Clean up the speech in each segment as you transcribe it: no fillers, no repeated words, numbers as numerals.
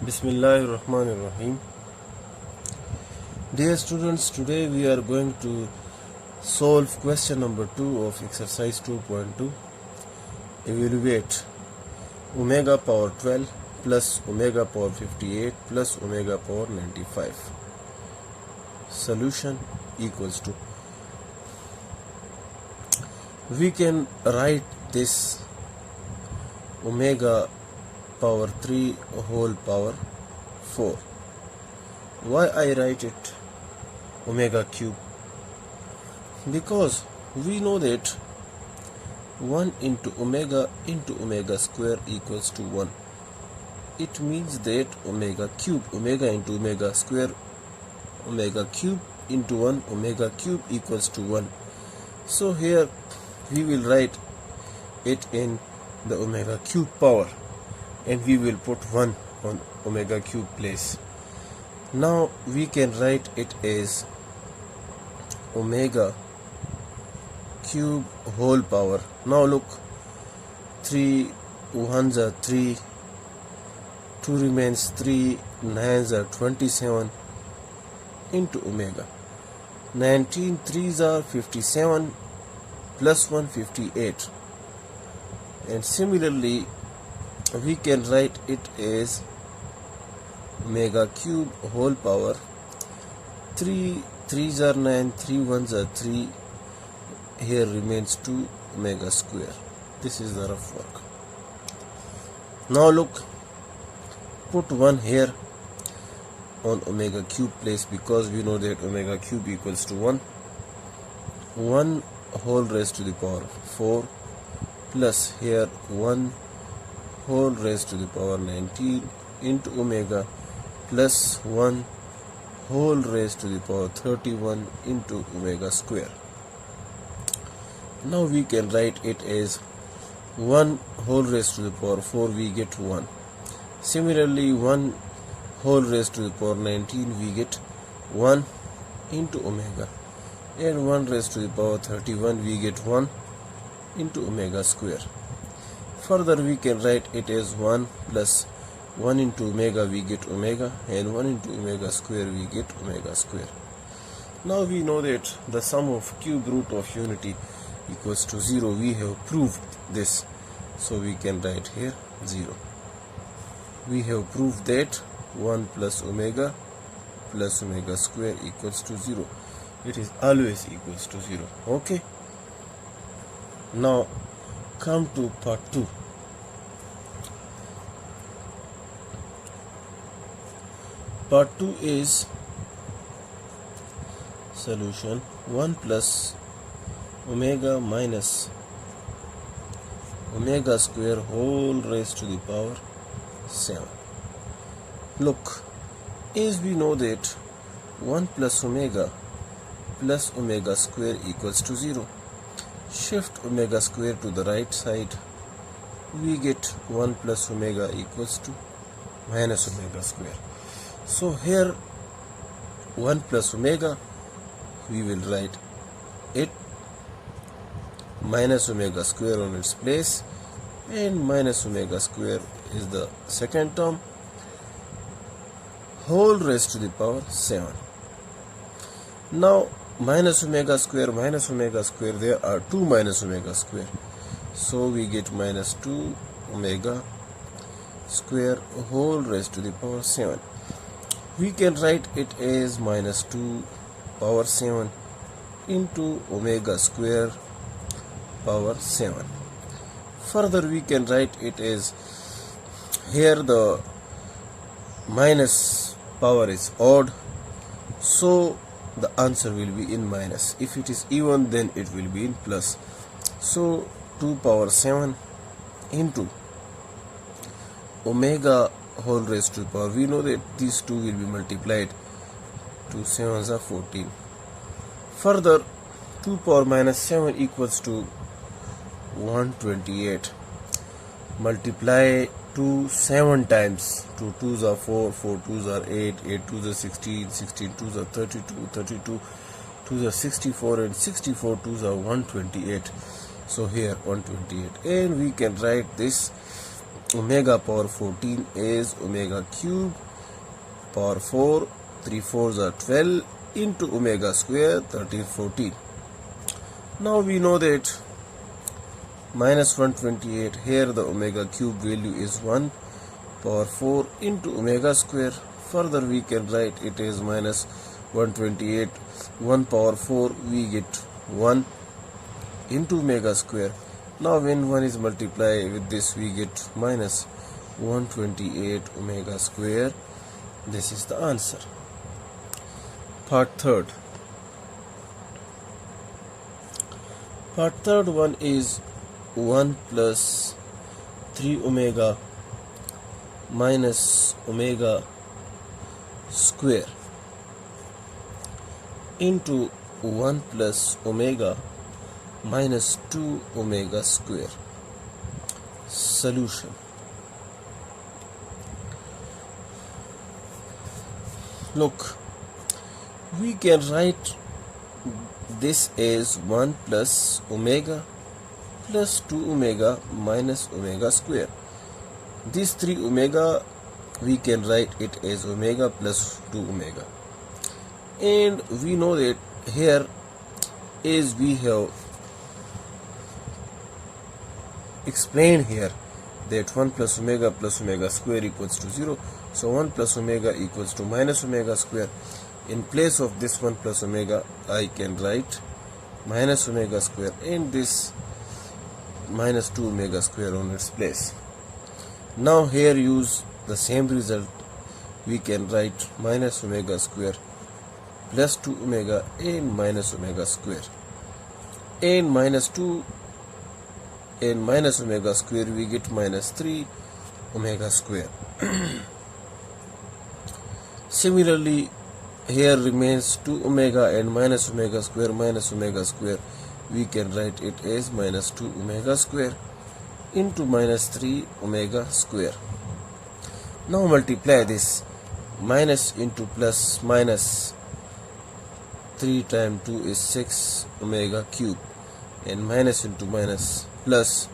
Bismillahirrahmanirrahim. Dear students, today we are going to solve question number 2 of exercise 2.2. Evaluate omega power 12 plus omega power 58 plus omega power 95. Solution equals to, we can write this omega power 3 whole power 4. Why I write it omega cube? Because we know that 1 into omega square equals to 1. It means that omega cube, omega into omega square, omega cube into 1, omega cube equals to 1. So here we will write it in the omega cube power, and we will put 1 on omega cube place. Now we can write it as omega cube whole power. Now look, 3 1s are 3, 2 remains 3, 9s are 27 into omega. 19 3s are 57 plus 1 58, and similarly we can write it as omega cube whole power 3 3s are 9, 3 1s are 3, here remains 2 omega square. This is the rough work. Now look, put 1 here on omega cube place, because we know that omega cube equals to 1. 1 whole raised to the power 4 plus here 1 whole raised to the power 19 into omega plus 1 whole raised to the power 31 into omega square. Now we can write it as 1 whole raised to the power 4, we get 1. Similarly 1 whole raised to the power 19, we get 1 into omega, and 1 raised to the power 31, we get 1 into omega square. Further we can write it as 1 plus 1 into omega, we get omega, and 1 into omega square, we get omega square. Now we know that the sum of cube root of unity equals to 0. We have proved this, so we can write here 0. We have proved that 1 plus omega square equals to 0. It is always equals to 0. Okay. Now come to part 2. Part 2 is solution 1 plus omega minus omega square whole raised to the power 7. Look, as we know that 1 plus omega square equals to 0. Shift omega square to the right side, we get 1 plus omega equals to minus omega square. So here 1 plus omega, we will write it minus omega square on its place, and minus omega square is the second term, whole raised to the power 7. Now minus omega square, there are 2 minus omega square, so we get minus 2 omega square whole raised to the power 7. We can write it as minus 2 power 7 into omega square power 7. Further we can write it as, here the minus power is odd, so the answer will be in minus. If it is even, then it will be in plus. So 2 power 7 into omega whole raised to the power, we know that these two will be multiplied, 2 7s are 14. Further 2 power minus 7 equals to 128. Multiply 2 7 times, 2 2s are 4, 4 2s are 8, 8 2s are 16, 16 2s are 32, 32 2s are 64, and 64 2s are 128. So here 128, and we can write this omega power 14 is omega cube power 4, 3 4s are 12 into omega square 13 14. Now we know that minus 128, here the omega cube value is 1 power 4 into omega square. Further we can write it as minus 128, 1 power 4 we get 1 into omega square. Now when 1 is multiplied with this we get minus 128 omega square. This is the answer. Part third one is 1 plus 3 omega minus omega square into 1 plus omega minus 2 omega square. Solution. Look, we can write this as 1 plus omega plus 2 omega minus omega square. This 3 omega we can write it as omega plus 2 omega. And we know that here as we have explained here that 1 plus omega square equals to 0. So 1 plus omega equals to minus omega square. In place of this 1 plus omega I can write minus omega square and this minus 2 omega square on its place. Now here use the same result. We can write minus omega square plus 2 omega and minus omega square. And minus 2 and minus omega square we get minus 3 omega square. Similarly, here remains 2 omega and minus omega square. We can write it as minus 2 omega square into minus 3 omega square. Now multiply this. Minus into plus minus 3 times 2 is 6 omega cube, and minus into minus plus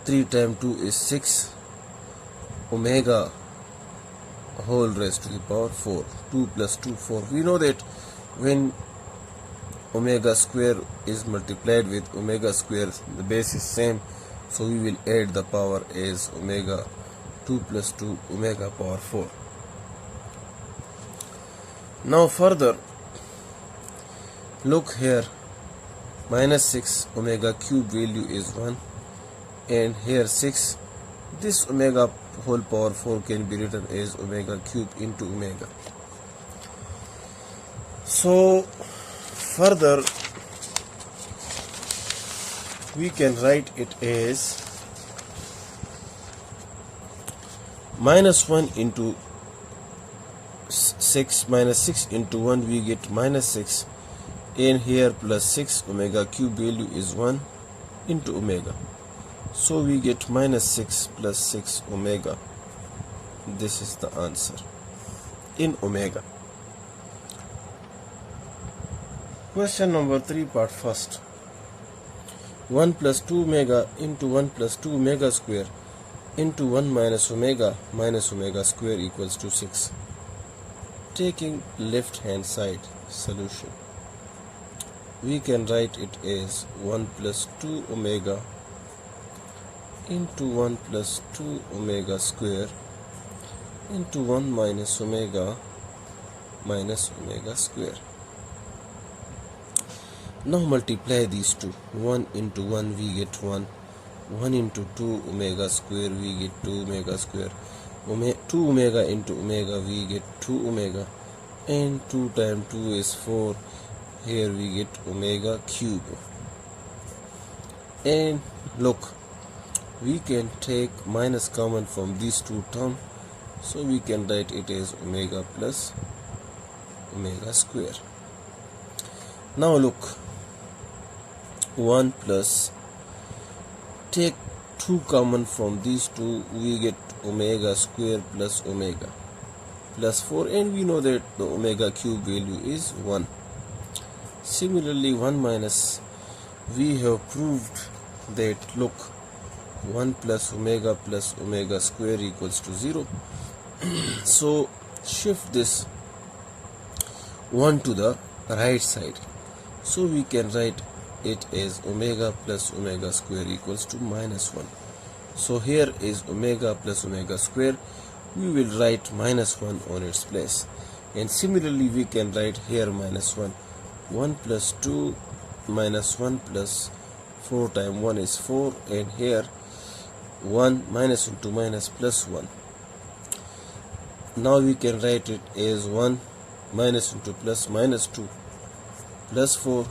3 times 2 is 6 omega whole raised to the power 4. 2 plus 2 4. We know that when omega square is multiplied with omega square the base is same, so we will add the power as omega 2 plus 2 omega power 4. Now further look here, minus 6 omega cube value is 1 and here 6. This omega whole power 4 can be written as omega cube into omega. So further we can write it as minus 1 into 6 minus 6 into 1 we get minus 6, and here plus 6 omega cube value is 1 into omega, so we get minus 6 plus 6 omega. This is the answer in omega. Question number 3, part first. 1 plus 2 omega into 1 plus 2 omega square into 1 minus omega square equals to 6. Taking left hand side, solution. We can write it as 1 plus 2 omega into 1 plus 2 omega square into 1 minus omega square. Now multiply these two. 1 into 1 we get 1. 1 into 2 omega square we get 2 omega square. 2 omega into omega we get 2 omega, and 2 times 2 is 4. Here we get omega cube. And look, we can take minus common from these two terms, so we can write it as omega plus omega square. Now look, 1 plus, take 2 common from these two, we get omega square plus omega plus 4, and we know that the omega cube value is 1. Similarly, 1 minus, we have proved that look 1 plus omega square equals to 0. So shift this 1 to the right side, so we can write it as omega plus omega square equals to minus 1. So here is omega plus omega square, we will write minus 1 on its place, and similarly we can write here minus 1. 1 plus 2 minus 1 plus 4 times 1 is 4, and here 1 minus into minus plus 1. Now we can write it as 1 minus into plus minus 2 plus 4,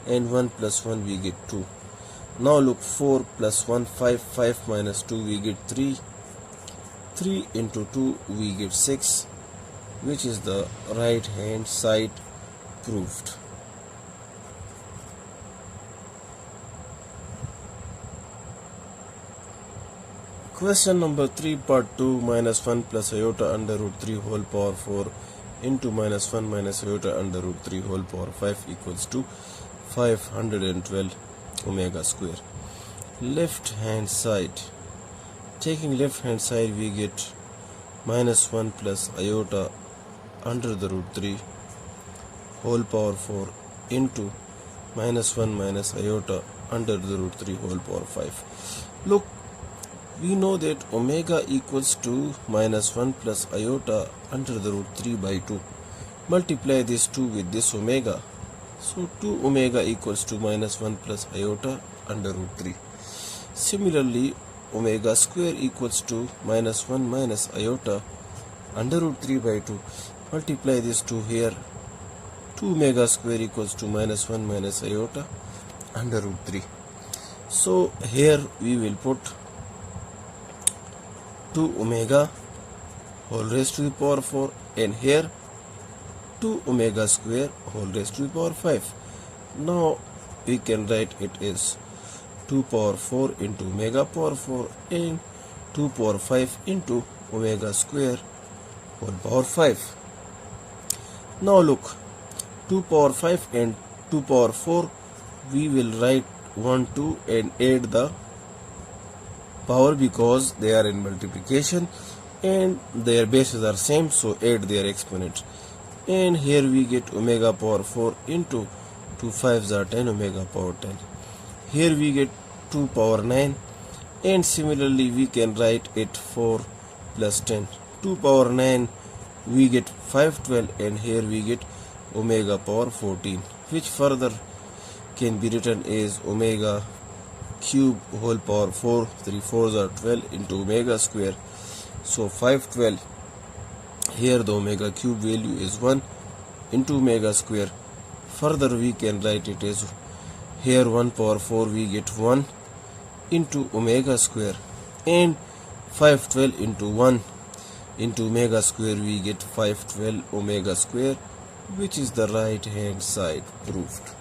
and 1 plus 1 we get 2. Now look, 4 plus 1 5, 5 minus 2 we get 3, 3 into 2 we get 6, which is the right hand side proved. Question number 3 part 2, minus 1 plus iota under root 3 whole power 4 into minus 1 minus iota under root 3 whole power 5 equals to 512 omega square. Left hand side, taking left hand side we get minus 1 plus iota under the root 3 whole power 4 into minus 1 minus iota under the root 3 whole power 5. Look, we know that omega equals to minus 1 plus iota under the root 3 by 2. Multiply this 2 with this omega. So 2 omega equals to minus 1 plus iota under root 3. Similarly, omega square equals to minus 1 minus iota under root 3 by 2. Multiply this 2 here. 2 omega square equals to minus 1 minus iota under root 3. So here we will put 2 omega whole raised to the power 4, and here 2 omega square whole raised to the power 5. Now we can write it as 2 power 4 into omega power 4 and 2 power 5 into omega square whole power 5. Now look, 2 power 5 and 2 power 4, we will write 1, 2 and add the power because they are in multiplication and their bases are same, so add their exponents. And here we get omega power 4 into 2 5s are 10 omega power 10. Here we get 2 power 9, and similarly we can write it 4 plus 10. 2 power 9 we get 512, and here we get omega power 14, which further can be written as omega cube whole power 4, 3 4s are 12 into omega square, so 512. Here the omega cube value is 1 into omega square. Further we can write it as here 1 power 4 we get 1 into omega square, and 512 into 1 into omega square we get 512 omega square, which is the right hand side proved.